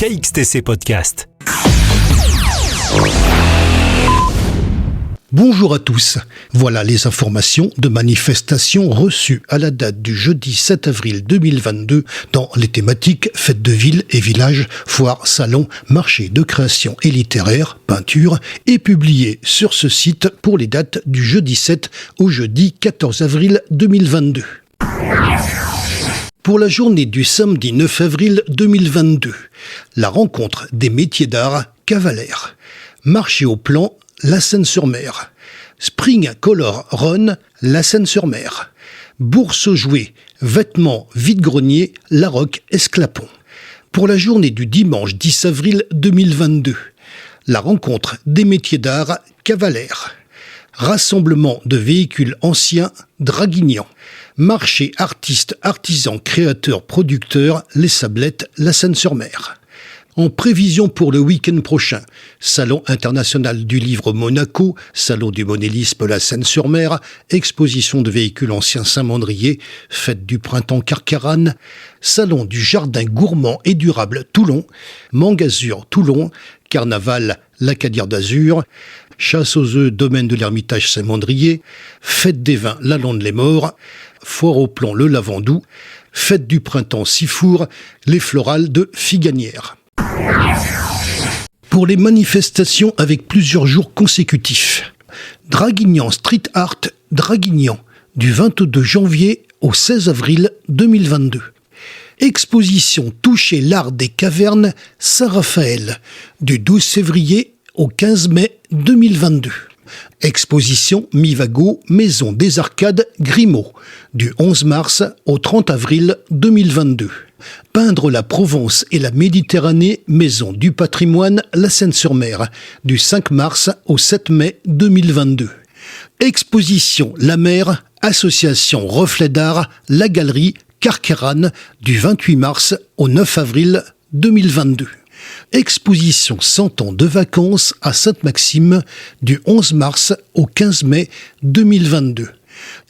KXTC Podcast. Bonjour à tous, voilà les informations de manifestations reçues à la date du jeudi 7 avril 2022 dans les thématiques fêtes de ville et village, foires, salons, marchés de création et littéraire, peinture et publiées sur ce site pour les dates du jeudi 7 au jeudi 14 avril 2022. Pour la journée du samedi 9 avril 2022, la rencontre des métiers d'art Cavalère, marché au plan La Seyne-sur-Mer, Spring Color Run, La Seyne-sur-Mer, bourse aux jouets, vêtements vide-grenier, La Roque Esclapon. Pour la journée du dimanche 10 avril 2022, la rencontre des métiers d'art Cavalère, rassemblement de véhicules anciens Draguignan, marché artistes, artisans, créateurs, producteurs, Les Sablettes, La Seyne-sur-Mer. En prévision pour le week-end prochain, Salon international du livre Monaco, Salon du modélisme La Seyne-sur-Mer, exposition de véhicules anciens Saint-Mandrier, fête du printemps Carcarane, Salon du jardin gourmand et durable Toulon, Mangazur Toulon, Carnaval l'Acadière d'Azur, chasse aux œufs domaine de l'Ermitage Saint-Mandrier, fête des vins La Lande-les-Morts, foire au plan Le Lavandou, fête du printemps Sifour, les florales de Figanière. Pour les manifestations avec plusieurs jours consécutifs, Draguignan Street Art Draguignan du 22 janvier au 16 avril 2022. Exposition Toucher l'art des cavernes Saint-Raphaël du 12 février au 15 mai 2022. Exposition Mivago Maison des Arcades Grimaud du 11 mars au 30 avril 2022. Peindre la Provence et la Méditerranée Maison du patrimoine La Seyne-sur-Mer du 5 mars au 7 mai 2022. Exposition La Mer Association Reflet d'Art La Galerie Carcarane du 28 mars au 9 avril 2022. Exposition 100 ans de vacances à Sainte-Maxime du 11 mars au 15 mai 2022.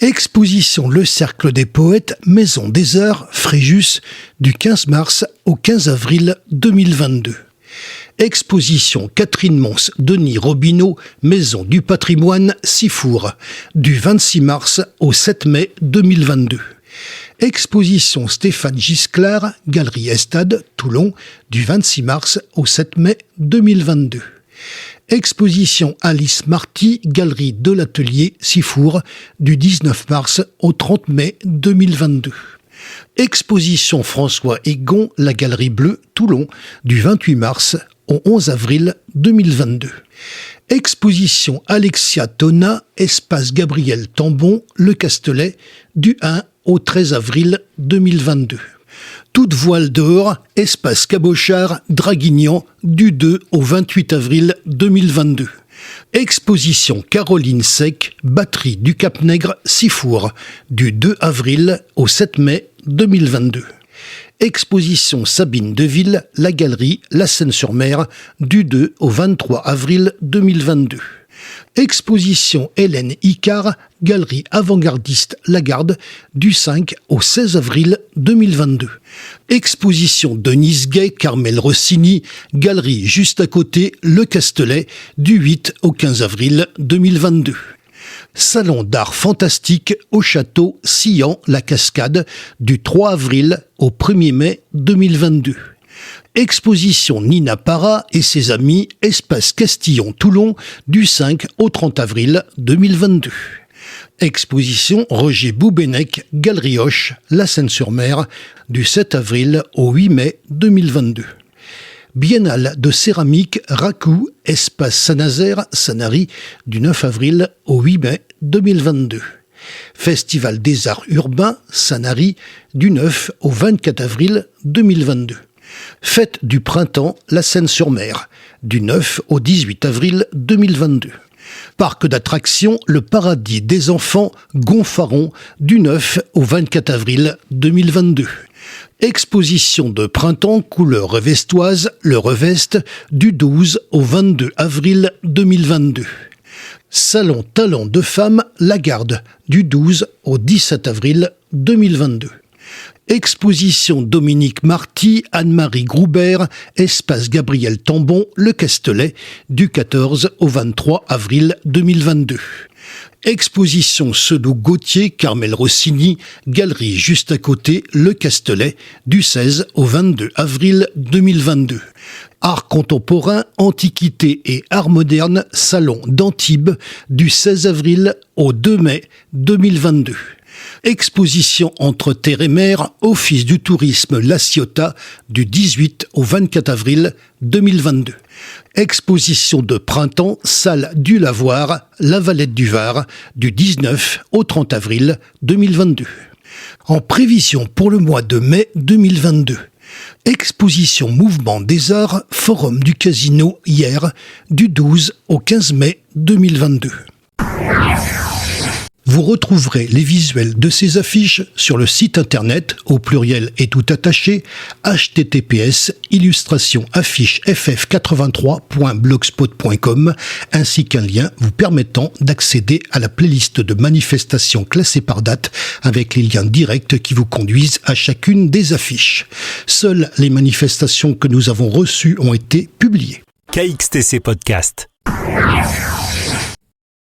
Exposition Le Cercle des Poètes Maison des Arts Fréjus du 15 mars au 15 avril 2022. Exposition Catherine Mons Denis Robineau Maison du patrimoine Sifour du 26 mars au 7 mai 2022. Exposition Stéphane Gisclard, Galerie Estade, Toulon, du 26 mars au 7 mai 2022. Exposition Alice Marty, Galerie de l'Atelier, Sifour, du 19 mars au 30 mai 2022. Exposition François Egon, la Galerie Bleue, Toulon, du 28 mars au 11 avril 2022. Exposition Alexia Tona, Espace Gabriel Tambon, Le Castelet, du 1 au 13 avril 2022. Toute voile dehors, Espace Cabochard, Draguignan, du 2 au 28 avril 2022. Exposition Caroline Sec, Batterie du Cap-Nègre, Sifour, du 2 avril au 7 mai 2022. Exposition Sabine Deville, La Galerie, La Seyne-sur-Mer, du 2 au 23 avril 2022. Exposition Hélène Icard, Galerie avant-gardiste Lagarde, du 5 au 16 avril 2022. Exposition Denise Gay, Carmel Rossini, Galerie juste à côté, Le Castelet, du 8 au 15 avril 2022. Salon d'art fantastique au château Sillan-la Cascade, du 3 avril au 1er mai 2022. Exposition Nina Para et ses amis, Espace Castillon-Toulon, du 5 au 30 avril 2022. Exposition Roger Boubennec, Galerie Hoche, La Seyne-sur-Mer, du 7 avril au 8 mai 2022. Biennale de céramique Racou, Espace Saint-Nazaire, Sanary, du 9 avril au 8 mai 2022. Festival des Arts Urbains, Sanary, du 9 au 24 avril 2022. Fête du printemps, La Seyne-sur-Mer, du 9 au 18 avril 2022. Parc d'attractions Le Paradis des Enfants, Gonfaron, du 9 au 24 avril 2022. Exposition de printemps couleur revestoise, Le Reveste, du 12 au 22 avril 2022. Salon Talent de Femmes Lagarde, du 12 au 17 avril 2022. Exposition Dominique Marty, Anne-Marie Groubert, Espace Gabriel Tambon, Le Castellet, du 14 au 23 avril 2022. Exposition Seudo Gauthier, Carmel Rossini, Galerie juste à côté, Le Castellet, du 16 au 22 avril 2022. Art contemporain, Antiquité et art moderne, Salon d'Antibes, du 16 avril au 2 mai 2022. Exposition Entre terre et mer, Office du tourisme La Ciotat, du 18 au 24 avril 2022. Exposition de printemps, Salle du Lavoir, La Valette du Var, du 19 au 30 avril 2022. En prévision pour le mois de mai 2022. Exposition Mouvement des Arts, Forum du Casino hier, du 12 au 15 mai 2022. Vous retrouverez les visuels de ces affiches sur le site internet, au pluriel et tout attaché, https://afficheff83.blogspot.com, ainsi qu'un lien vous permettant d'accéder à la playlist de manifestations classées par date avec les liens directs qui vous conduisent à chacune des affiches. Seules les manifestations que nous avons reçues ont été publiées. KXTC Podcast.